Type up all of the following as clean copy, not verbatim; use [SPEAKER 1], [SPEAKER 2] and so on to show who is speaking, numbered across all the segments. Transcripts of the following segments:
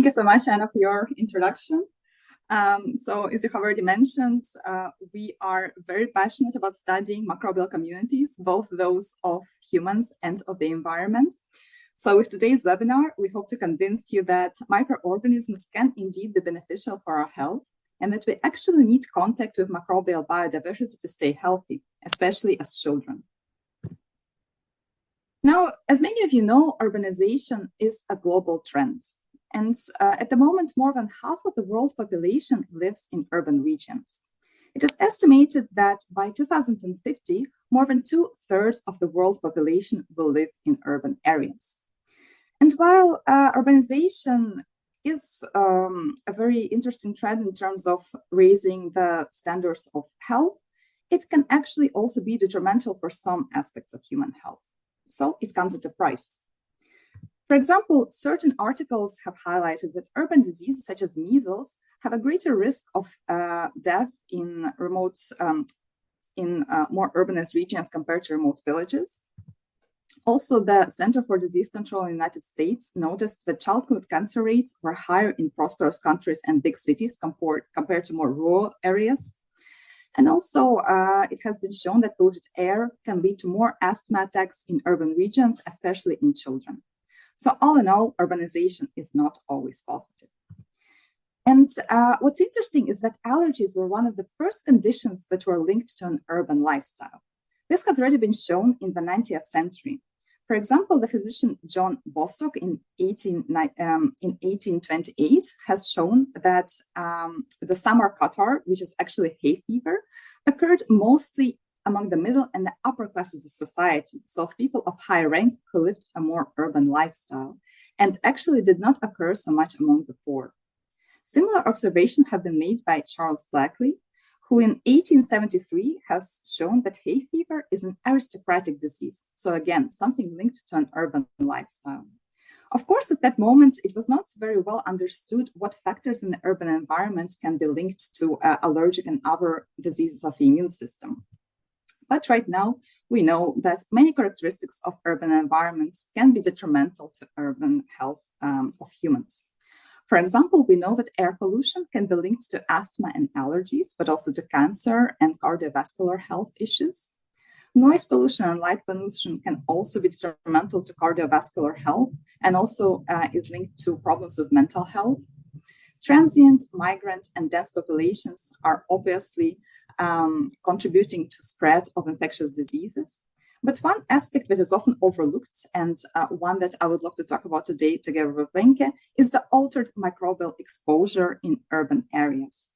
[SPEAKER 1] you so much, Anna, for your introduction. So as you have already mentioned, we are very passionate about studying microbial communities, both those of humans and of the environment. So with today's webinar, we hope to convince you that microorganisms can indeed be beneficial for our health, and that we actually need contact with microbial biodiversity to stay healthy, especially as children. Now, as many of you know, urbanization is a global trend. And at the moment, more than half of the world population lives in urban regions. It is estimated that by 2050, more than 2/3 of the world population will live in urban areas. And while urbanization is a very interesting trend in terms of raising the standards of health, it can actually also be detrimental for some aspects of human health. So it comes at a price. For example, certain articles have highlighted that urban diseases such as measles have a greater risk of death in remote, more urbanized regions compared to remote villages. Also, the Center for Disease Control in the United States noticed that childhood cancer rates were higher in prosperous countries and big cities compared to more rural areas. And also, it has been shown that polluted air can lead to more asthma attacks in urban regions, especially in children. So all in all, urbanization is not always positive. And what's interesting is that allergies were one of the first conditions that were linked to an urban lifestyle. This has already been shown in the 20th century. For example, the physician John Bostock in 1828 has shown that the summer catarrh, which is actually hay fever, occurred mostly among the middle and the upper classes of society, so of people of high rank who lived a more urban lifestyle, and actually did not occur so much among the poor. Similar observations have been made by Charles Blackley, who in 1873 has shown that hay fever is an aristocratic disease. So again, something linked to an urban lifestyle. Of course, at that moment, it was not very well understood what factors in the urban environment can be linked to allergic and other diseases of the immune system. But right now, we know that many characteristics of urban environments can be detrimental to urban health of humans. For example, we know that air pollution can be linked to asthma and allergies, but also to cancer and cardiovascular health issues. Noise pollution and light pollution can also be detrimental to cardiovascular health and also is linked to problems with mental health. Transient, migrant, and dense populations are obviously contributing to spread of infectious diseases. But one aspect that is often overlooked and one that I would love to talk about today together with Wenke is the altered microbial exposure in urban areas.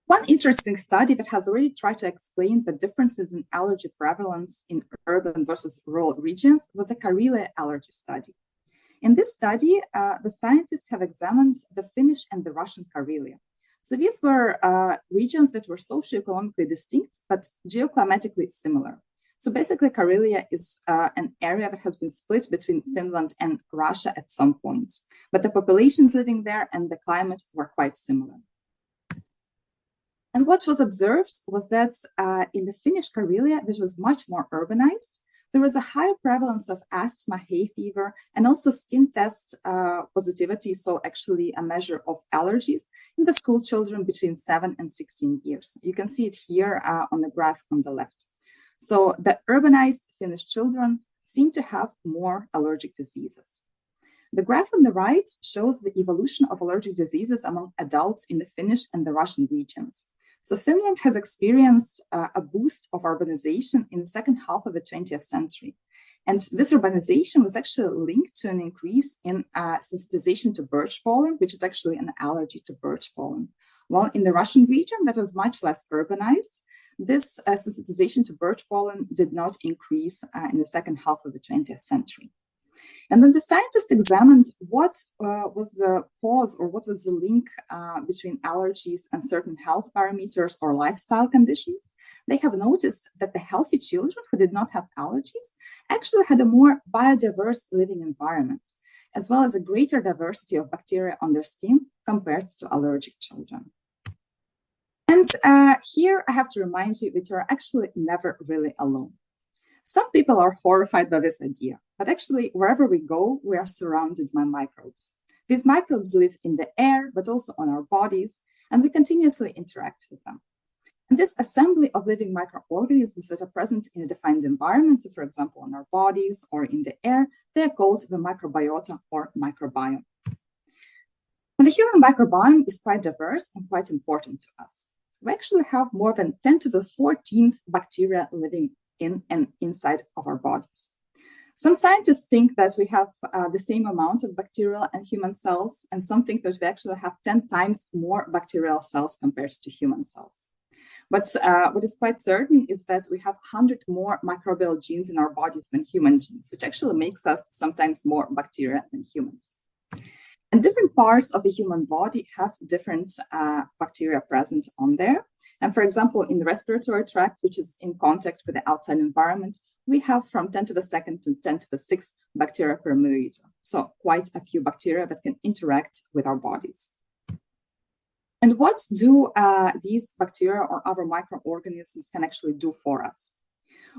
[SPEAKER 1] One interesting study that has already tried to explain the differences in allergy prevalence in urban versus rural regions was a Karelia allergy study. In this study, the scientists have examined the Finnish and the Russian Karelia. So these were regions that were socioeconomically distinct, but geoclimatically similar. So basically, Karelia is an area that has been split between Finland and Russia at some point, but the populations living there and the climate were quite similar. And what was observed was that in the Finnish Karelia, this was much more urbanized. There was a higher prevalence of asthma, hay fever, and also skin test positivity, so actually a measure of allergies in the school children between 7 and 16 years. You can see it here on the graph on the left. So the urbanized Finnish children seem to have more allergic diseases. The graph on the right shows the evolution of allergic diseases among adults in the Finnish and the Russian regions. So Finland has experienced a boost of urbanization in the second half of the 20th century. And this urbanization was actually linked to an increase in sensitization to birch pollen, which is actually an allergy to birch pollen. While in the Russian region that was much less urbanized, this sensitization to birch pollen did not increase in the second half of the 20th century. And then the scientists examined what was the cause or what was the link between allergies and certain health parameters or lifestyle conditions. They have noticed that the healthy children who did not have allergies actually had a more biodiverse living environment, as well as a greater diversity of bacteria on their skin compared to allergic children. And here I have to remind you that you're actually never really alone. Some people are horrified by this idea, but actually wherever we go, we are surrounded by microbes. These microbes live in the air, but also on our bodies, and we continuously interact with them. And this assembly of living microorganisms that are present in a defined environment, so for example, on our bodies or in the air, they are called the microbiota or microbiome. And the human microbiome is quite diverse and quite important to us. We actually have more than 10 to the 14th bacteria living in and inside of our bodies. Some scientists think that we have the same amount of bacterial and human cells, and some think that we actually have 10 times more bacterial cells compared to human cells. But what is quite certain is that we have 100 more microbial genes in our bodies than human genes, which actually makes us sometimes more bacteria than humans. And different parts of the human body have different bacteria present on there. And for example, in the respiratory tract, which is in contact with the outside environment, we have from 10 to the second to 10 to the sixth bacteria per milliliter. So quite a few bacteria that can interact with our bodies. And what do these bacteria or other microorganisms can actually do for us?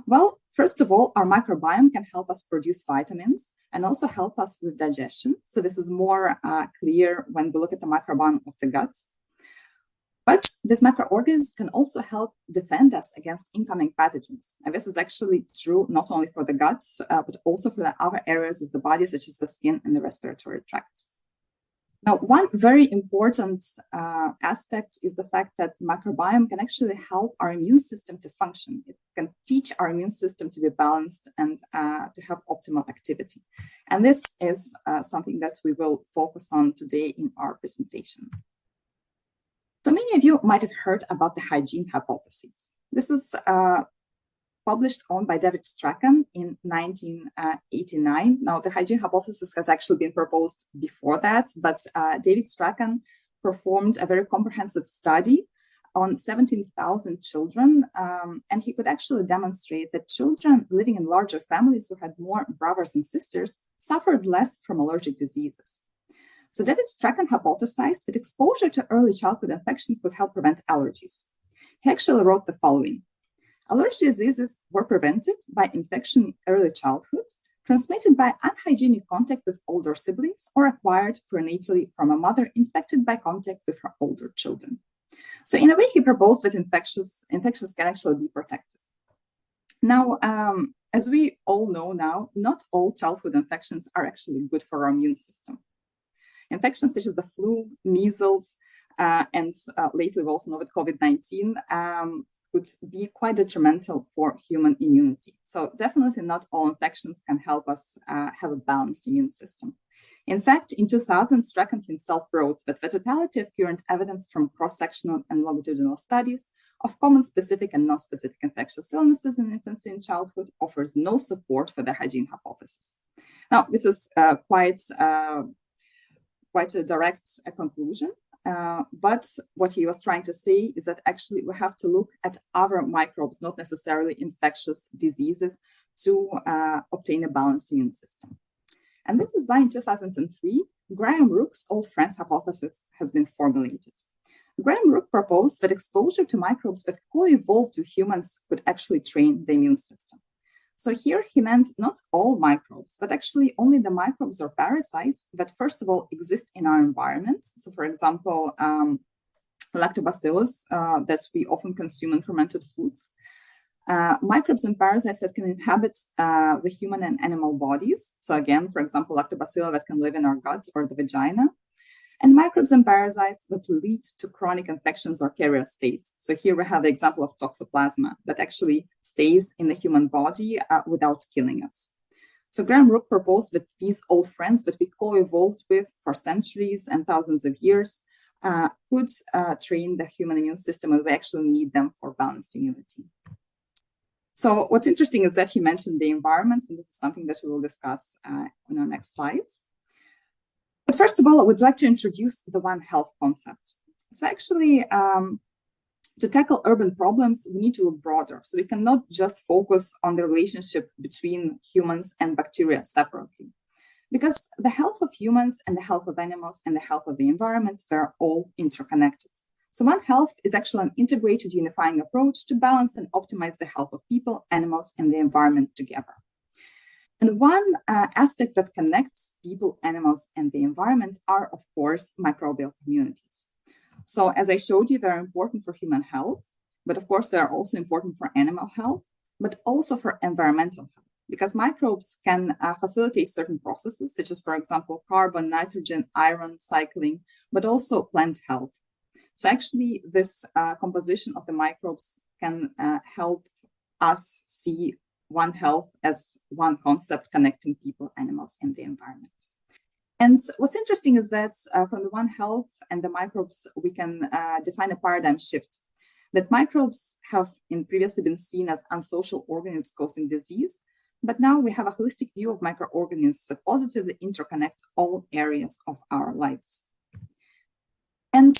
[SPEAKER 1] Well, first of all, our microbiome can help us produce vitamins and also help us with digestion. So this is more clear when we look at the microbiome of the gut. But these microorganisms can also help defend us against incoming pathogens. And this is actually true not only for the gut, but also for the other areas of the body, such as the skin and the respiratory tract. Now, one very important aspect is the fact that the microbiome can actually help our immune system to function. It can teach our immune system to be balanced and to have optimal activity. And this is something that we will focus on today in our presentation. So many of you might have heard about the hygiene hypotheses. This is published on by David Strachan in 1989. Now, the hygiene hypothesis has actually been proposed before that, but David Strachan performed a very comprehensive study on 17,000 children, and he could actually demonstrate that children living in larger families who had more brothers and sisters suffered less from allergic diseases. So David Strachan hypothesized that exposure to early childhood infections could help prevent allergies. He actually wrote the following: allergic diseases were prevented by infection in early childhood, transmitted by unhygienic contact with older siblings, or acquired prenatally from a mother infected by contact with her older children. So in a way, he proposed that infections can actually be protected. Now, as we all know now, not all childhood infections are actually good for our immune system. Infections such as the flu, measles, and lately we also know that COVID-19 would be quite detrimental for human immunity. So definitely not all infections can help us have a balanced immune system. In fact, in 2000, Strachan himself wrote that the totality of current evidence from cross-sectional and longitudinal studies of common specific and non-specific infectious illnesses in infancy and childhood offers no support for the hygiene hypothesis. Now, this is quite a direct conclusion. But what he was trying to say is that actually we have to look at other microbes, not necessarily infectious diseases, to obtain a balanced immune system. And this is why in 2003, Graham Rook's old friends hypothesis has been formulated. Graham Rook proposed that exposure to microbes that co-evolved with humans could actually train the immune system. So here he meant not all microbes, but actually only the microbes or parasites that first of all exist in our environments. So for example, lactobacillus that we often consume in fermented foods. Microbes and parasites that can inhabit the human and animal bodies. So again, for example, lactobacillus that can live in our guts or the vagina. And microbes and parasites that lead to chronic infections or carrier states. So here we have the example of toxoplasma that actually stays in the human body without killing us. So Graham Rook proposed that these old friends that we co-evolved with for centuries and thousands of years could train the human immune system, and we actually need them for balanced immunity. So what's interesting is that he mentioned the environments, and this is something that we will discuss on our next slides. But first of all, I would like to introduce the One Health concept. So actually, to tackle urban problems, we need to look broader. So we cannot just focus on the relationship between humans and bacteria separately. Because the health of humans and the health of animals and the health of the environment, they're all interconnected. So One Health is actually an integrated, unifying approach to balance and optimize the health of people, animals, and the environment together. And one aspect that connects people, animals, and the environment are, of course, microbial communities. So as I showed you, they're important for human health, but of course, they're also important for animal health, but also for environmental health, because microbes can facilitate certain processes, such as, for example, carbon, nitrogen, iron cycling, but also plant health. So actually, this composition of the microbes can help us see One Health as one concept connecting people, animals, and the environment. And what's interesting is that from the One Health and the microbes, we can define a paradigm shift. That microbes have previously been seen as unsocial organisms causing disease, but now we have a holistic view of microorganisms that positively interconnect all areas of our lives. And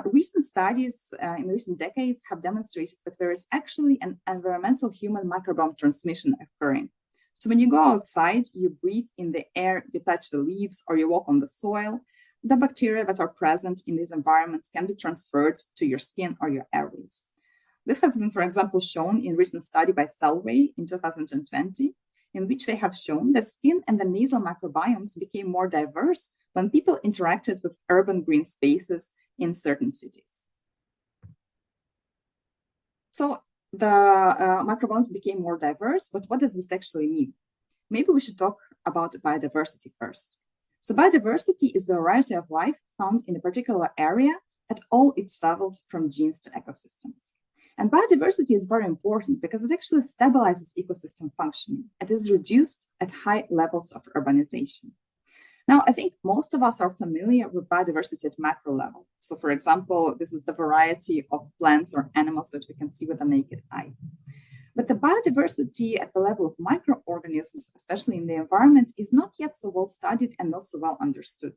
[SPEAKER 1] recent studies in recent decades have demonstrated that there is actually an environmental human microbiome transmission occurring. So when you go outside, you breathe in the air, you touch the leaves, or you walk on the soil, the bacteria that are present in these environments can be transferred to your skin or your airways. This has been, for example, shown in a recent study by Selway in 2020, in which they have shown that skin and the nasal microbiomes became more diverse when people interacted with urban green spaces in certain cities. So the microbiomes became more diverse, but what does this actually mean? Maybe we should talk about biodiversity first. So biodiversity is the variety of life found in a particular area at all its levels, from genes to ecosystems. And biodiversity is very important because it actually stabilizes ecosystem functioning. It is reduced at high levels of urbanization. Now, I think most of us are familiar with biodiversity at macro level. So for example, this is the variety of plants or animals that we can see with the naked eye. But the biodiversity at the level of microorganisms, especially in the environment, is not yet so well studied and not so well understood.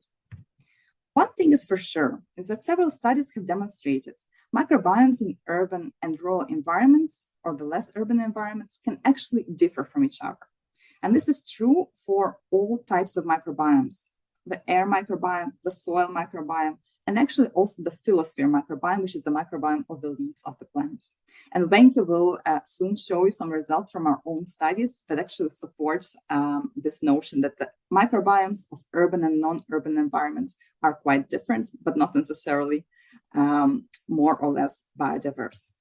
[SPEAKER 1] One thing is for sure, is that several studies have demonstrated microbiomes in urban and rural environments, or the less urban environments, can actually differ from each other. And this is true for all types of microbiomes, the air microbiome, the soil microbiome, and actually also the phyllosphere microbiome, which is the microbiome of the leaves of the plants. And Wenke will soon show you some results from our own studies that actually supports this notion that the microbiomes of urban and non-urban environments are quite different, but not necessarily more or less biodiverse.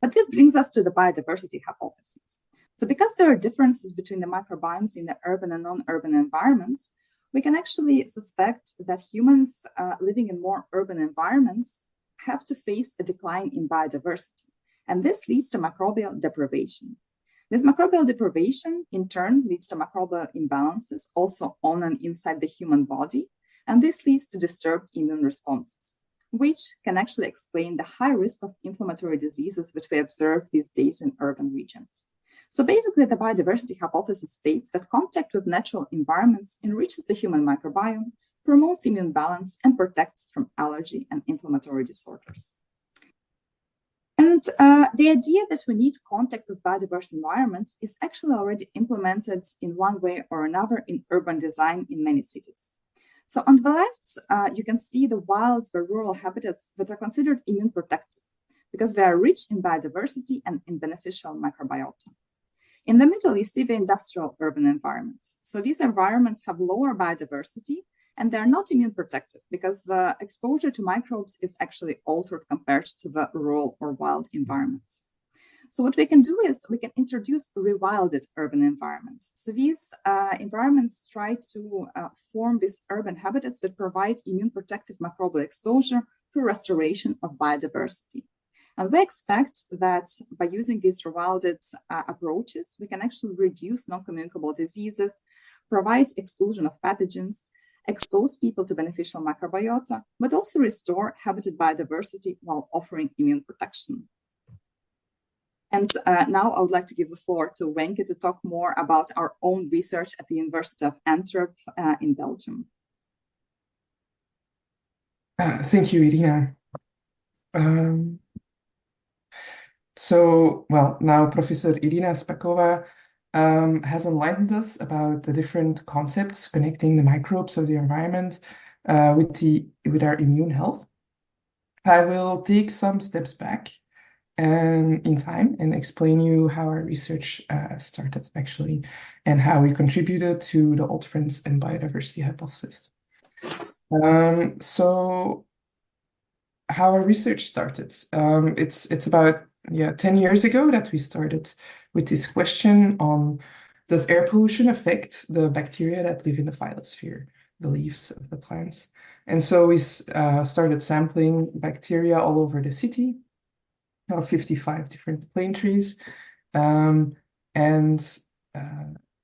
[SPEAKER 1] But this brings us to the biodiversity hypothesis. So because there are differences between the microbiomes in the urban and non-urban environments, we can actually suspect that humans living in more urban environments have to face a decline in biodiversity. And this leads to microbial deprivation. This microbial deprivation, in turn, leads to microbial imbalances also on and inside the human body. And this leads to disturbed immune responses, which can actually explain the high risk of inflammatory diseases that we observe these days in urban regions. So basically, the biodiversity hypothesis states that contact with natural environments enriches the human microbiome, promotes immune balance, and protects from allergy and inflammatory disorders. And the idea that we need contact with biodiverse environments is actually already implemented in one way or another in urban design in many cities. So on the left, you can see the wild or rural habitats that are considered immune protective because they are rich in biodiversity and in beneficial microbiota. In the middle, you see the industrial urban environments. So these environments have lower biodiversity and they're not immune protective because the exposure to microbes is actually altered compared to the rural or wild environments. So what we can do is we can introduce rewilded urban environments. So these environments try to form these urban habitats that provide immune protective microbial exposure through restoration of biodiversity. And we expect that by using these rewilded approaches, we can actually reduce non-communicable diseases, provide exclusion of pathogens, expose people to beneficial microbiota, but also restore habitat biodiversity while offering immune protection. And now I would like to give the floor to Wenke to talk more about our own research at the University of Antwerp in Belgium.
[SPEAKER 2] Thank you, Irina. Now Professor Irina Spakova has enlightened us about the different concepts connecting the microbes of the environment with our immune health. I will take some steps back in time and explain you how our research started actually and how we contributed to the alterance and biodiversity hypothesis. So how our research started. It's about 10 years ago that we started with this question on, does air pollution affect the bacteria that live in the phyllosphere, the leaves of the plants? And so we started sampling bacteria all over the city, 55 different plane trees. And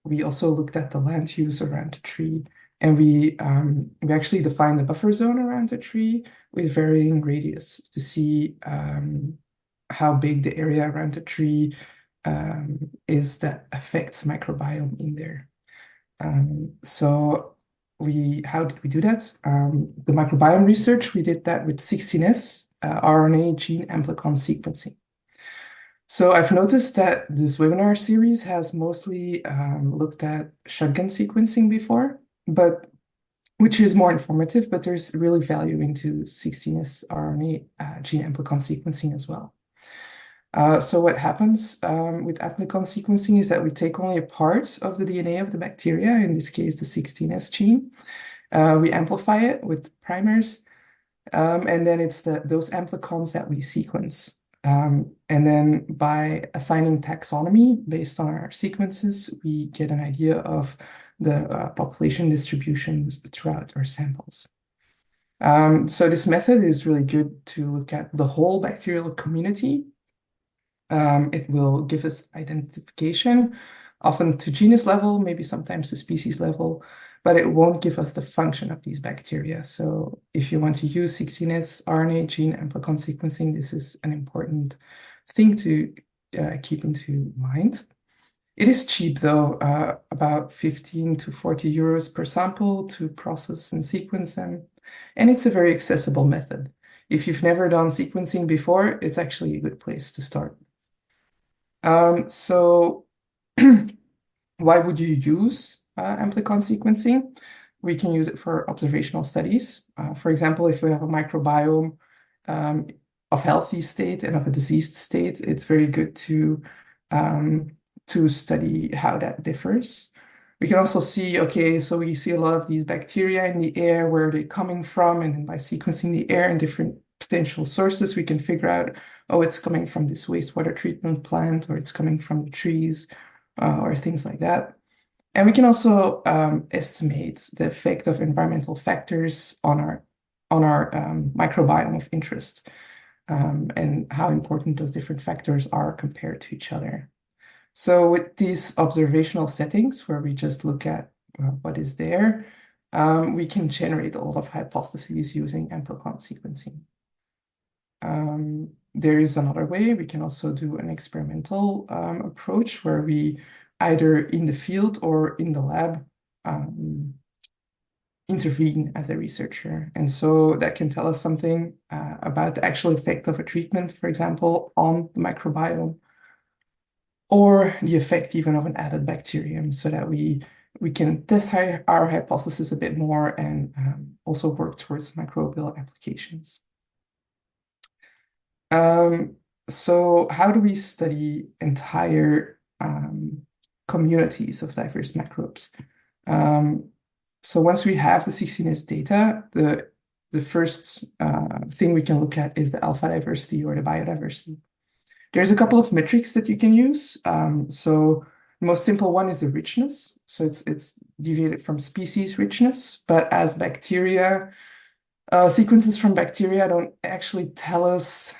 [SPEAKER 2] we also looked at the land use around the tree. And we actually defined the buffer zone around the tree with varying radius to see how big the area around the tree is that affects microbiome in there. So how did we do that? The microbiome research, we did that with 16S rRNA gene amplicon sequencing. So I've noticed that this webinar series has mostly looked at shotgun sequencing before, but which is more informative, but there's really value into 16S rRNA gene amplicon sequencing as well. So what happens with amplicon sequencing is that we take only a part of the DNA of the bacteria, in this case, the 16S gene. We amplify it with primers, and then it's those amplicons that we sequence. And then by assigning taxonomy based on our sequences, we get an idea of the population distributions throughout our samples. So this method is really good to look at the whole bacterial community. It will give us identification, often to genus level, maybe sometimes to species level, but it won't give us the function of these bacteria. So if you want to use 16S RNA gene amplicon sequencing, this is an important thing to keep into mind. It is cheap though, about 15 to 40 euros per sample to process and sequence them. And it's a very accessible method. If you've never done sequencing before, it's actually a good place to start. So why would you use amplicon sequencing? We can use it for observational studies. For example, if we have a microbiome of healthy state and of a diseased state, it's very good to study how that differs. We can also see, okay, so we see a lot of these bacteria in the air, where are they coming from? And then by sequencing the air and different potential sources, we can figure out, oh, it's coming from this wastewater treatment plant, or it's coming from the trees, or things like that. And we can also estimate the effect of environmental factors on our microbiome of interest, and how important those different factors are compared to each other. So with these observational settings, where we just look at what is there, we can generate a lot of hypotheses using amplicon sequencing. There is another way. We can also do an experimental approach, where we either in the field or in the lab intervene as a researcher. And so that can tell us something about the actual effect of a treatment, for example, on the microbiome, or the effect even of an added bacterium, so that we can test our hypothesis a bit more and also work towards microbial applications. So how do we study entire communities of diverse microbes? So once we have the 16S data, the first thing we can look at is the alpha diversity or the biodiversity. There's a couple of metrics that you can use. So the most simple one is the richness. So it's deviated from species richness, but as bacteria, sequences from bacteria don't actually tell us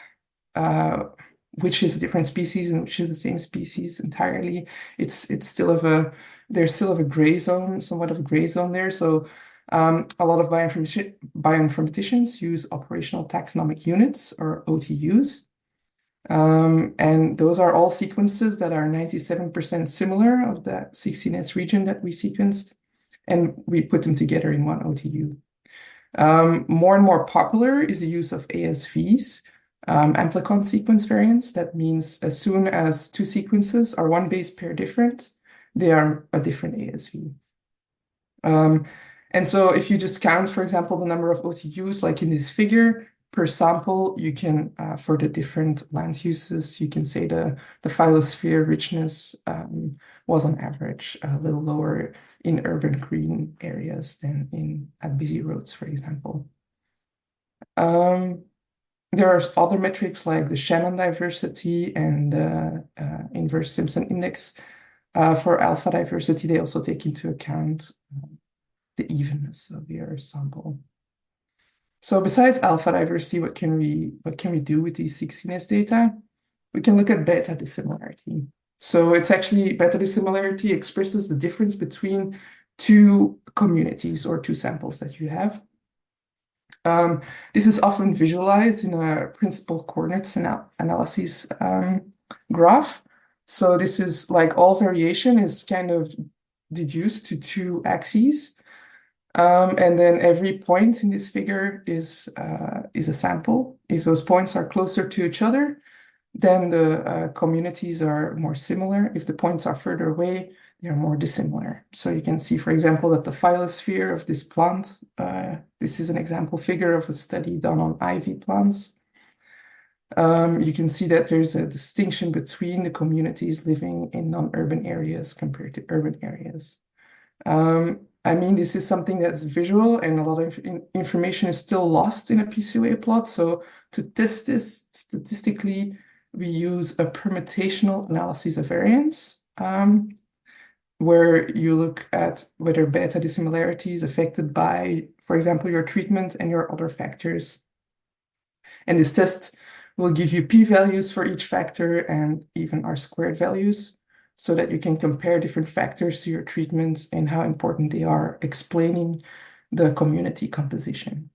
[SPEAKER 2] which is a different species and which is the same species entirely. There's still of a gray zone, somewhat of a gray zone there. So a lot of bioinformaticians use operational taxonomic units, or OTUs. And those are all sequences that are 97% similar of that 16S region that we sequenced, and we put them together in one OTU. More and more popular is the use of ASVs, amplicon sequence variants. That means as soon as two sequences are one base pair different, they are a different ASV. And so if you just count, for example, the number of OTUs, like in this figure, per sample, you can, for the different land uses, you can say the phyllosphere richness was on average a little lower in urban green areas than at busy roads, for example. There are other metrics like the Shannon diversity and the inverse Simpson index. For alpha diversity, they also take into account the evenness of your sample. So besides alpha diversity, what can we do with these 16S data? We can look at beta dissimilarity. So it's actually beta dissimilarity expresses the difference between two communities or two samples that you have. This is often visualized in a principal coordinates analysis graph. So this is like all variation is kind of deduced to two axes. And then every point in this figure is a sample. If those points are closer to each other, then the communities are more similar. If the points are further away, they are more dissimilar. So you can see, for example, that the phyllosphere of this plant, this is an example figure of a study done on ivy plants. You can see that there's a distinction between the communities living in non-urban areas compared to urban areas. I mean, this is something that's visual and a lot of information is still lost in a PCOA plot. So to test this statistically, we use a permutational analysis of variance, where you look at whether beta dissimilarity is affected by, for example, your treatment and your other factors. And this test will give you p-values for each factor and even r-squared values, so that you can compare different factors to your treatments and how important they are explaining the community composition.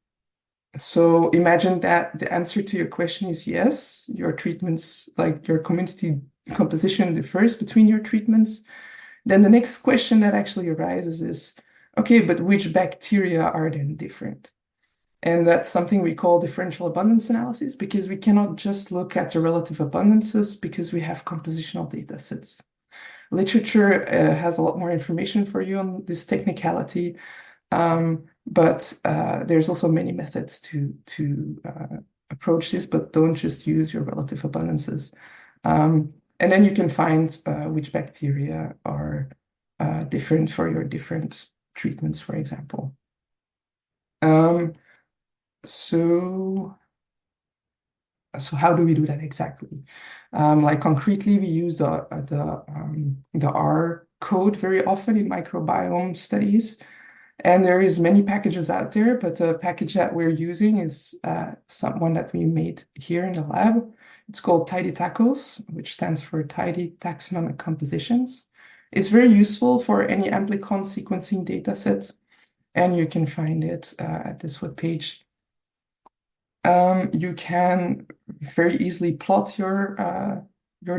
[SPEAKER 2] So imagine that the answer to your question is yes, your treatments, like your community composition differs between your treatments. Then the next question that actually arises is, okay, but which bacteria are then different? And that's something we call differential abundance analysis, because we cannot just look at the relative abundances because we have compositional data sets. Literature has a lot more information for you on this technicality, but there's also many methods to approach this, but don't just use your relative abundances. And then you can find which bacteria are different for your different treatments, for example. So how do we do that exactly? Like concretely, we use the R code very often in microbiome studies. And there is many packages out there, but the package that we're using is one that we made here in the lab. It's called Tidy Tacos, which stands for Tidy Taxonomic Compositions. It's very useful for any amplicon sequencing data set, and you can find it at this webpage. You can very easily plot your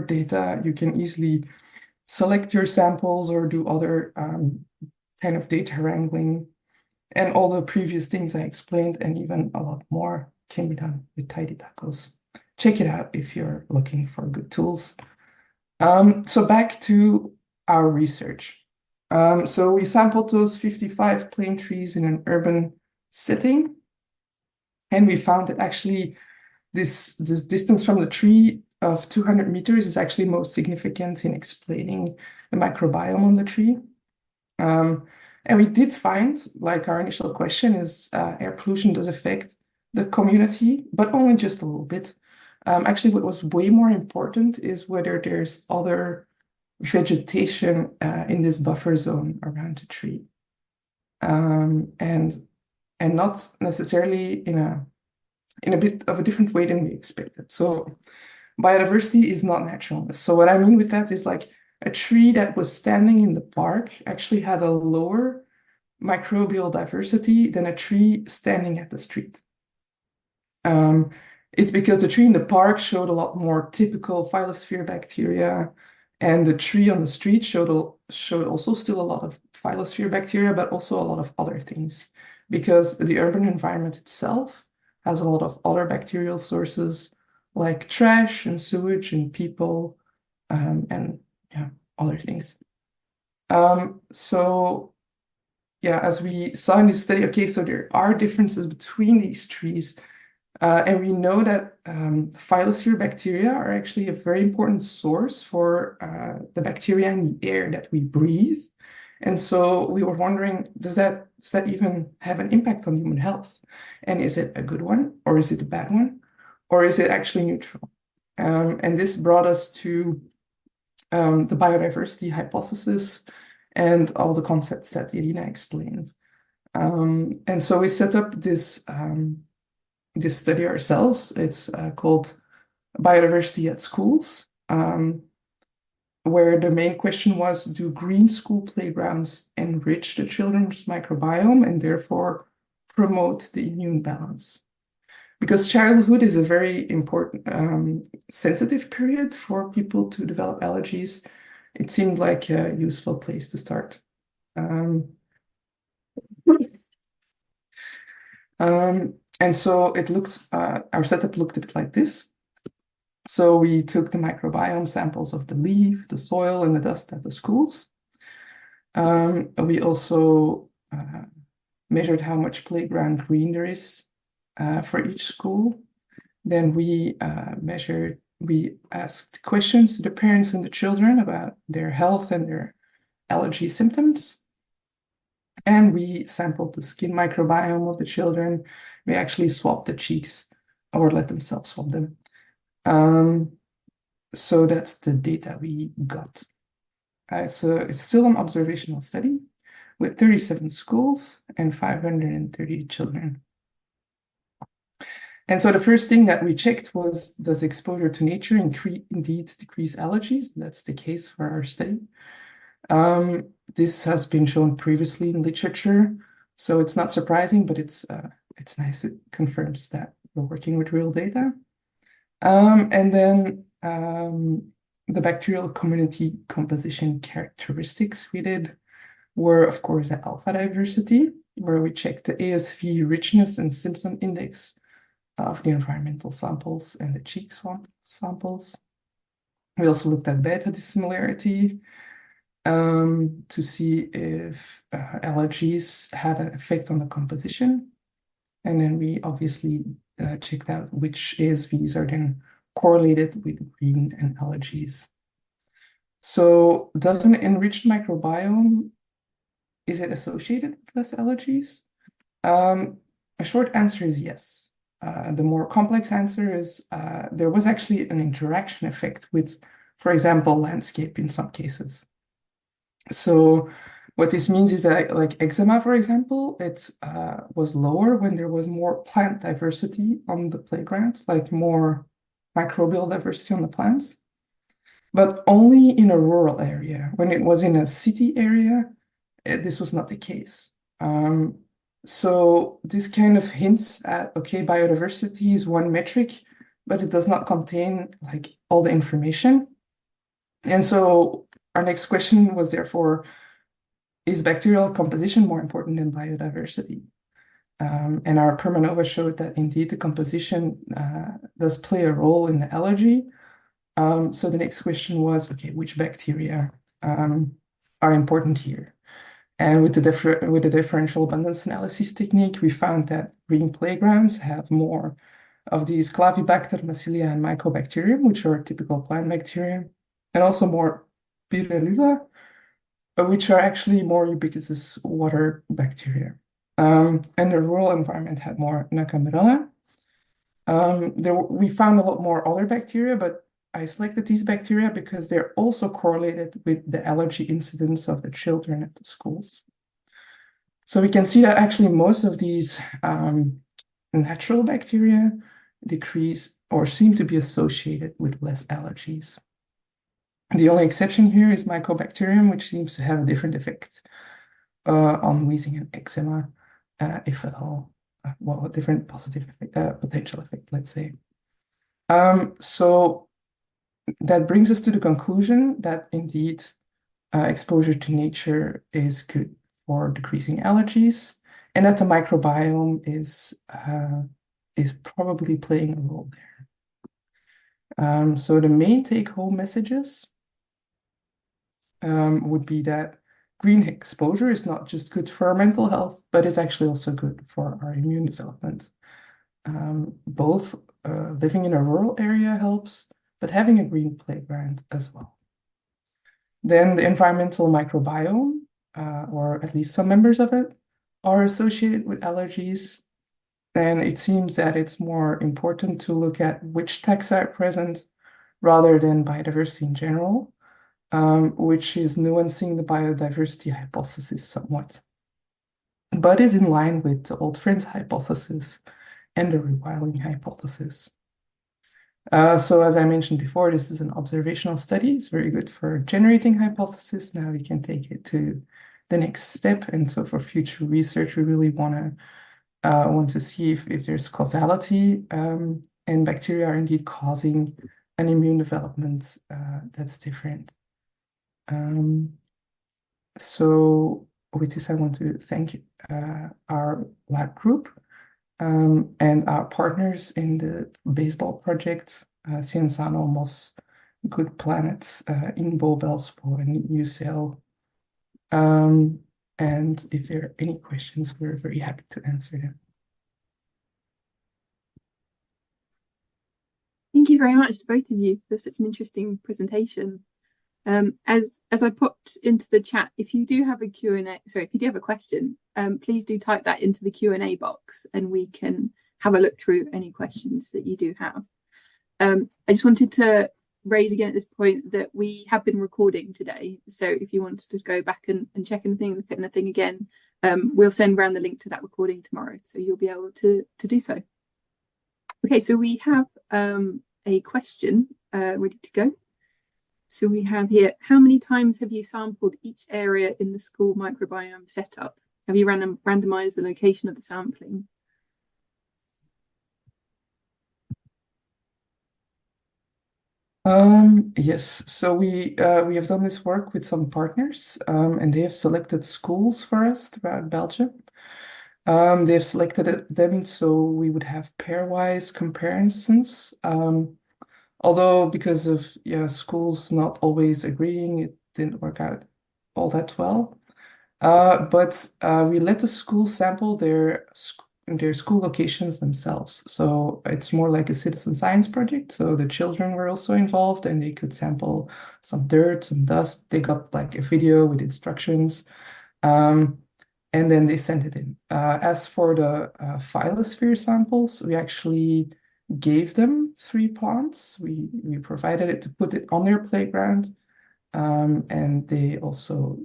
[SPEAKER 2] data. You can easily select your samples or do other kind of data wrangling. And all the previous things I explained and even a lot more can be done with Tidy Tacos. Check it out if you're looking for good tools. So back to our research. So we sampled those 55 plane trees in an urban setting. And we found that actually this distance from the tree of 200 meters is actually most significant in explaining the microbiome on the tree. And we did find, like our initial question is, air pollution does affect the community, but only just a little bit. Actually, what was way more important is whether there's other vegetation in this buffer zone around the tree. And not necessarily in a bit of a different way than we expected. So biodiversity is not naturalness. So what I mean with that is like a tree that was standing in the park actually had a lower microbial diversity than a tree standing at the street. It's because the tree in the park showed a lot more typical phyllosphere bacteria, and the tree on the street showed also still a lot of phyllosphere bacteria, but also a lot of other things, because the urban environment itself has a lot of other bacterial sources like trash and sewage and people and yeah, other things. So yeah, as we saw in this study, okay, so there are differences between these trees, And we know that phyllosphere bacteria are actually a very important source for the bacteria in the air that we breathe. And so we were wondering, does that even have an impact on human health? And is it a good one, or is it a bad one, or is it actually neutral? And this brought us to the biodiversity hypothesis and all the concepts that Irina explained. And so we set up this study ourselves. It's called Biodiversity at Schools, where the main question was, do green school playgrounds enrich the children's microbiome and therefore promote the immune balance? Because childhood is a very important, sensitive period for people to develop allergies. It seemed like a useful place to start. And so it looked, our setup looked a bit like this. So we took the microbiome samples of the leaf, the soil, and the dust at the schools. We also measured how much playground green there is for each school. Then we asked questions to the parents and the children about their health and their allergy symptoms. And we sampled the skin microbiome of the children. We actually swabbed the cheeks or let them self-swab them. So that's the data we got. So it's still an observational study with 37 schools and 530 children. And so the first thing that we checked was, does exposure to nature indeed decrease allergies? That's the case for our study. This has been shown previously in literature, so it's not surprising, but it's nice. It confirms that we're working with real data. And then the bacterial community composition characteristics we did were, of course, the alpha diversity, where we checked the ASV richness and Simpson index of the environmental samples and the cheek swab samples. We also looked at beta dissimilarity to see if allergies had an effect on the composition. And then we obviously checked out which ASVs are then correlated with green and allergies. So does an enriched microbiome, is it associated with less allergies? A short answer is yes. The more complex answer is there was actually an interaction effect with, for example, landscape in some cases. So what this means is that, like eczema, for example, it was lower when there was more plant diversity on the playground, like more microbial diversity on the plants, but only in a rural area. When it was in a city area, this was not the case. So this kind of hints at, okay, biodiversity is one metric, but it does not contain like all the information. And so our next question was therefore, is bacterial composition more important than biodiversity? And our Permanova showed that indeed the composition does play a role in the allergy. So the next question was, okay, which bacteria are important here? And with the differential abundance analysis technique, we found that green playgrounds have more of these Clavibacter, Bacillia, and Mycobacterium, which are typical plant bacteria, and also more Pyrrhella, which are actually more ubiquitous water bacteria. And the rural environment had more Nacamyrella. We found a lot more other bacteria, but I selected these bacteria because they're also correlated with the allergy incidence of the children at the schools. So we can see that actually most of these natural bacteria decrease or seem to be associated with less allergies. The only exception here is Mycobacterium, which seems to have a different effect on wheezing and eczema, if at all. Well, a different positive effect, potential effect, let's say. So that brings us to the conclusion that indeed exposure to nature is good for decreasing allergies, and that the microbiome is probably playing a role there. So the main take-home messages would be that green exposure is not just good for our mental health, but is actually also good for our immune development. Both living in a rural area helps, but having a green playground as well. Then the environmental microbiome, or at least some members of it, are associated with allergies. Then it seems that it's more important to look at which taxa are present rather than biodiversity in general, which is nuancing the biodiversity hypothesis somewhat, but is in line with the old friends hypothesis and the rewilding hypothesis. So as I mentioned before, this is an observational study. It's very good for generating hypotheses. Now we can take it to the next step. And so for future research, we really want to see if there's causality, and bacteria are indeed causing an immune development that's different. So with this, I want to thank our lab group and our partners in the baseball project, Cienzano, Moss, Good Planet, EMBL, BELSPO, and UCL. And if there are any questions, we're very happy to answer them.
[SPEAKER 3] Thank you very much to both of you for such an interesting presentation. As I popped into the chat, if you do have a Q&A, sorry, if you do have a question, please do type that into the Q&A box and we can have a look through any questions that you do have. I just wanted to raise again at this point that we have been recording today. So if you want to go back and check anything, look at anything again, we'll send around the link to that recording tomorrow. So you'll be able to do so. Okay, so we have a question ready to go. So we have here, how many times have you sampled each area in the school microbiome setup? Have you randomized the location of the sampling?
[SPEAKER 2] Yes, so we have done this work with some partners, and they have selected schools for us throughout Belgium. They have selected them so we would have pairwise comparisons. Although because of schools not always agreeing, it didn't work out all that well. But we let the school sample their school locations themselves. So it's more like a citizen science project. So the children were also involved and they could sample some dirt, some dust. They got like a video with instructions. And then they sent it in. As for the phyllosphere samples, we actually gave them 3 plants. We provided it to put it on their playground, and they also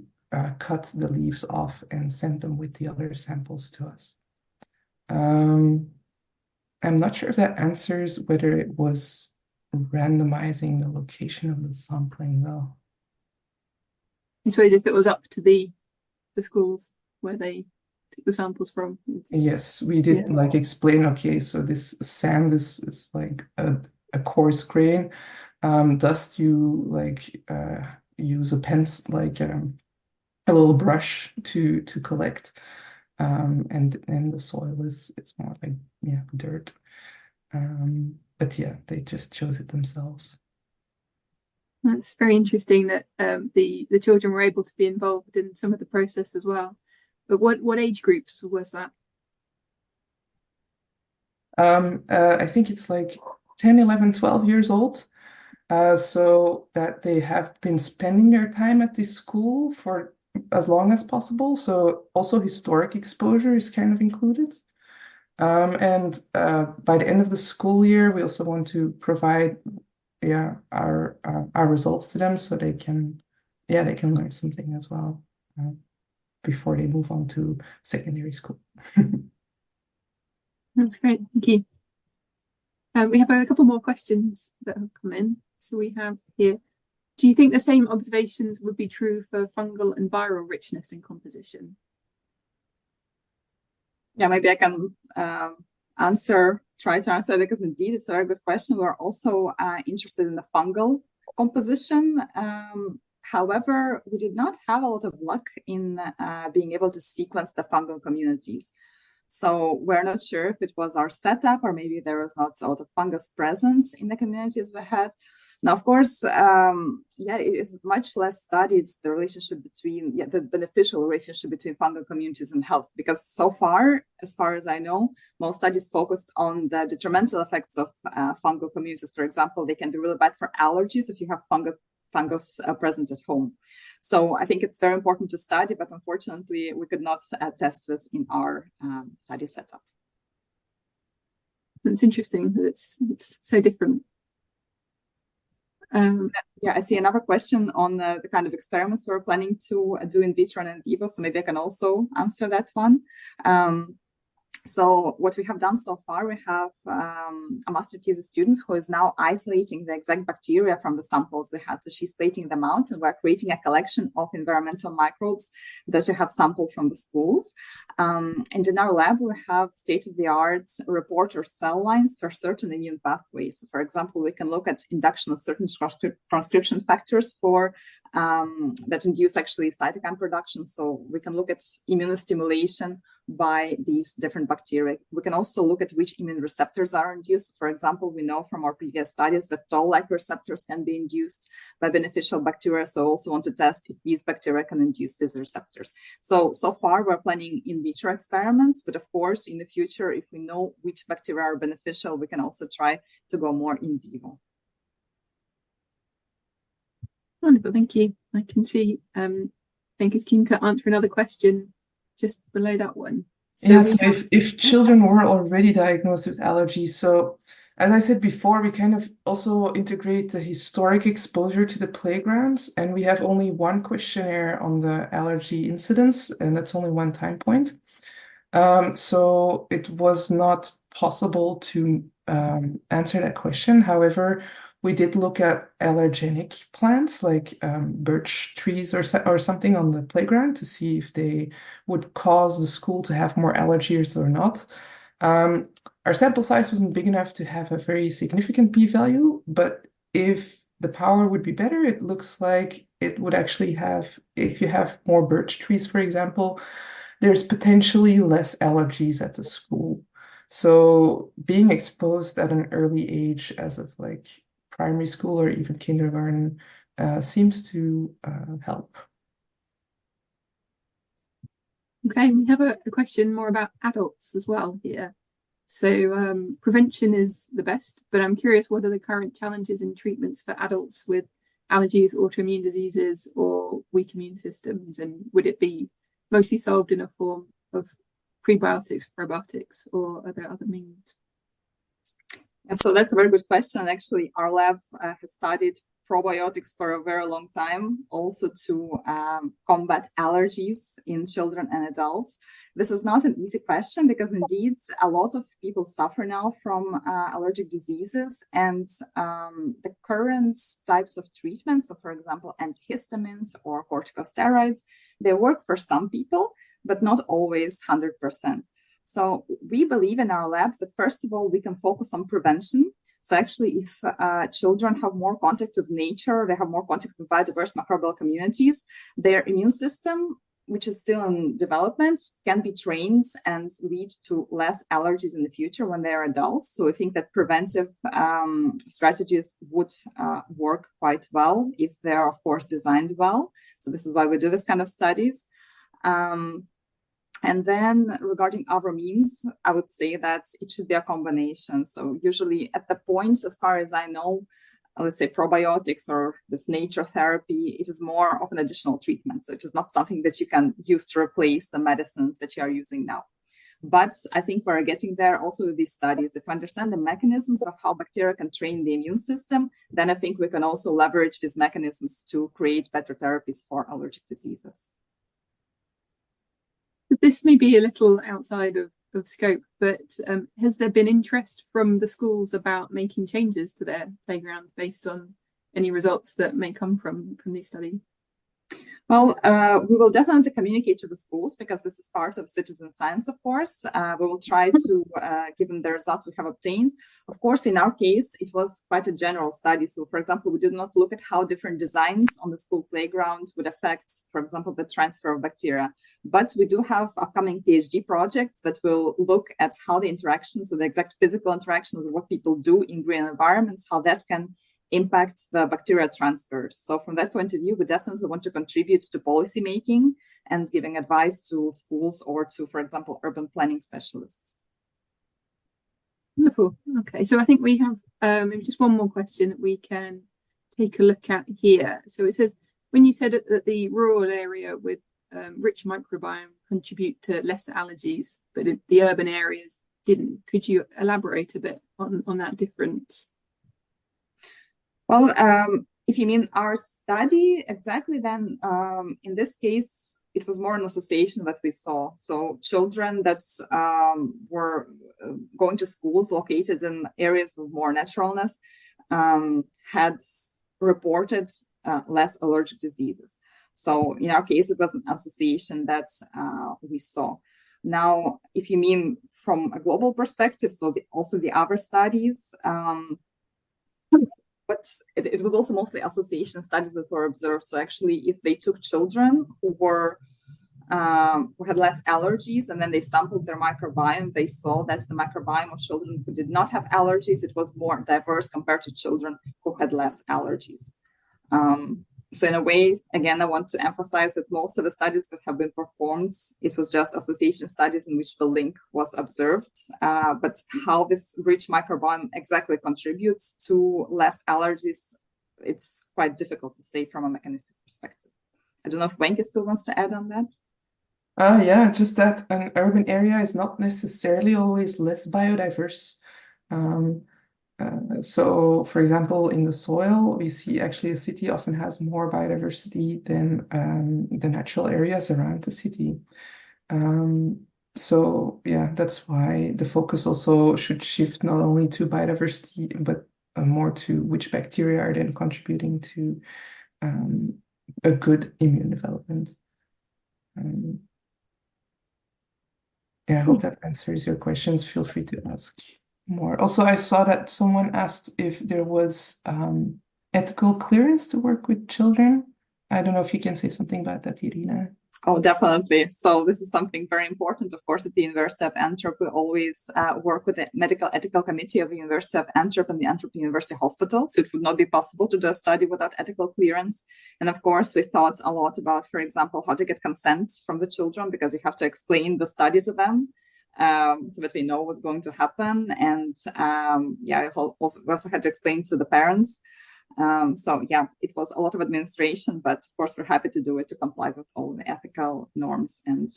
[SPEAKER 2] cut the leaves off and sent them with the other samples to us. I'm not sure if that answers whether it was randomizing the location of the sampling though.
[SPEAKER 3] I suppose if it was up to the schools where they took the samples from.
[SPEAKER 2] Yes, we did like explain, okay, so this sand is like a coarse grain. Dust, you like use a pencil, like a little brush to collect. And the soil is more like dirt. But yeah, they just chose it themselves.
[SPEAKER 3] That's very interesting that the children were able to be involved in some of the process as well. But what age groups was that?
[SPEAKER 2] I think it's like 10, 11, 12 years old. So that they have been spending their time at this school for as long as possible. So also historic exposure is kind of included. And by the end of the school year, we also want to provide our results to them so they can learn something as well before they move on to secondary school.
[SPEAKER 3] That's great, thank you. We have a couple more questions that have come in. So we have here, do you think the same observations would be true for fungal and viral richness in composition?
[SPEAKER 1] Yeah, maybe I can try to answer because indeed it's a very good question. We're also interested in the fungal composition. However, we did not have a lot of luck in being able to sequence the fungal communities. So we're not sure if it was our setup or maybe there was not a lot of fungus presence in the communities we had. Now, of course, yeah, it is much less studied, the relationship between, the beneficial relationship between fungal communities and health, because so far as I know, most studies focused on the detrimental effects of fungal communities. For example, they can be really bad for allergies if you have fungus present at home. So I think it's very important to study, but unfortunately, we could not test this in our study setup.
[SPEAKER 3] It's interesting that it's so different.
[SPEAKER 1] Yeah, I see another question on the kind of experiments we're planning to do in vitro and in vivo, so maybe I can also answer that one. So what we have done so far, we have a master thesis student who is now isolating the exact bacteria from the samples we had. So she's plating them out, and we're creating a collection of environmental microbes that we have sampled from the schools. And in our lab, we have state-of-the-art reporter cell lines for certain immune pathways. So for example, we can look at induction of certain transcription factors for that induce actually cytokine production. So we can look at immunostimulation by these different bacteria. We can also look at which immune receptors are induced. For example, we know from our previous studies that toll-like receptors can be induced by beneficial bacteria. So also want to test if these bacteria can induce these receptors. So far we're planning in vitro experiments, but of course, in the future, if we know which bacteria are beneficial, we can also try to go more in vivo.
[SPEAKER 3] Wonderful, thank you. I can see Henk is keen to answer another question just below that one. So
[SPEAKER 2] yeah, so if children were already diagnosed with allergies, so as I said before, we kind of also integrate the historic exposure to the playground, and we have only one questionnaire on the allergy incidence, and that's only one time point. So it was not possible to answer that question. However, we did look at allergenic plants like birch trees or something on the playground to see if they would cause the school to have more allergies or not. Our sample size wasn't big enough to have a very significant p-value, but if the power would be better, it looks like it would actually have, if you have more birch trees, for example, there's potentially less allergies at the school. So being exposed at an early age, as of like primary school or even kindergarten, seems to help.
[SPEAKER 3] okay, we have a question more about adults as well here. So prevention is the best, but I'm curious, what are the current challenges in treatments for adults with allergies, autoimmune diseases, or weak immune systems? And would it be mostly solved in a form of prebiotics, probiotics, or are there other means?
[SPEAKER 1] And so that's a very good question. Actually, our lab has studied probiotics for a very long time, also to combat allergies in children and adults. This is not an easy question because indeed a lot of people suffer now from allergic diseases, and the current types of treatments, so for example, antihistamines or corticosteroids, they work for some people, but not always 100%. So we believe in our lab that first of all, we can focus on prevention. So actually, if children have more contact with nature, they have more contact with biodiverse microbial communities, their immune system, which is still in development, can be trained and lead to less allergies in the future when they are adults. So I think that preventive strategies would work quite well if they are, of course, designed well. So this is why we do this kind of studies. And then regarding other means, I would say that it should be a combination. So usually at the point, as far as I know, let's say probiotics or this nature therapy, it is more of an additional treatment. So it is not something that you can use to replace the medicines that you are using now. But I think we're getting there also with these studies. If we understand the mechanisms of how bacteria can train the immune system, then I think we can also leverage these mechanisms to create better therapies for allergic diseases.
[SPEAKER 3] This may be a little outside of scope, but has there been interest from the schools about making changes to their playgrounds based on any results that may come from these studies?
[SPEAKER 1] Well, we will definitely communicate to the schools because this is part of citizen science, of course. We will try to give them the results we have obtained. Of course, in our case, it was quite a general study. So, for example, we did not look at how different designs on the school playgrounds would affect, for example, the transfer of bacteria. But we do have upcoming PhD projects that will look at how the interactions, so the exact physical interactions of what people do in green environments, how that can impact the bacterial transfer. So from that point of view, we definitely want to contribute to policy making and giving advice to schools or to, for example, urban planning specialists.
[SPEAKER 3] Wonderful. Okay, so I think we have maybe just one more question that we can take a look at here. So it says, when you said that the rural area with rich microbiome contribute to less allergies, but the urban areas didn't, could you elaborate a bit on that difference?
[SPEAKER 1] Well, if you mean our study exactly, then in this case, it was more an association that we saw. So children that were going to schools located in areas with more naturalness had reported less allergic diseases. So in our case, it was an association that we saw. Now, if you mean from a global perspective, so also the other studies, but it was also mostly association studies that were observed. So actually, if they took children who had less allergies, and then they sampled their microbiome, they saw that's the microbiome of children who did not have allergies. It was more diverse compared to children who had less allergies. So in a way, again, I want to emphasize that most of the studies that have been performed, it was just association studies in which the link was observed. But how this rich microbiome exactly contributes to less allergies, it's quite difficult to say from a mechanistic perspective. I don't know if Wenke still wants to add on that.
[SPEAKER 2] Yeah, just that an urban area is not necessarily always less biodiverse. So, for example, in the soil, we see actually a city often has more biodiversity than the natural areas around the city. So, yeah, that's why the focus also should shift not only to biodiversity, but more to which bacteria are then contributing to a good immune development. Yeah, I hope that answers your questions. Feel free to ask more. Also, I saw that someone asked if there was ethical clearance to work with children. I don't know if you can say something about that, Irina.
[SPEAKER 1] Oh, definitely. So this is something very important. Of course, at the University of Antwerp, we always work with the Medical Ethical Committee of the University of Antwerp and the Antwerp University Hospital. So it would not be possible to do a study without ethical clearance. And of course, we thought a lot about, for example, how to get consent from the children, because you have to explain the study to them. So that we know what's going to happen. And we also had to explain to the parents. So yeah, it was a lot of administration, but of course we're happy to do it to comply with all the ethical norms. And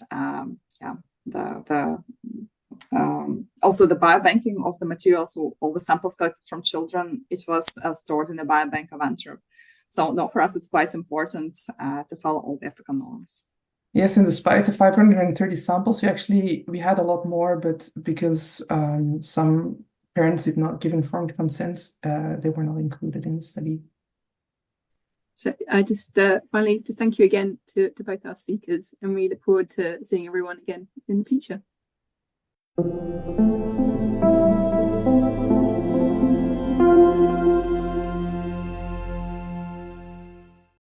[SPEAKER 1] also the biobanking of the materials, so all the samples collected from children, it was stored in the biobank of Antwerp. So no, for us it's quite important to follow all the ethical norms.
[SPEAKER 2] Yes, and despite the 530 samples, we had a lot more, but because some parents did not give informed consent, they were not included in the study.
[SPEAKER 3] So I just finally to thank you again to both our speakers, and we look forward to seeing everyone again in the future.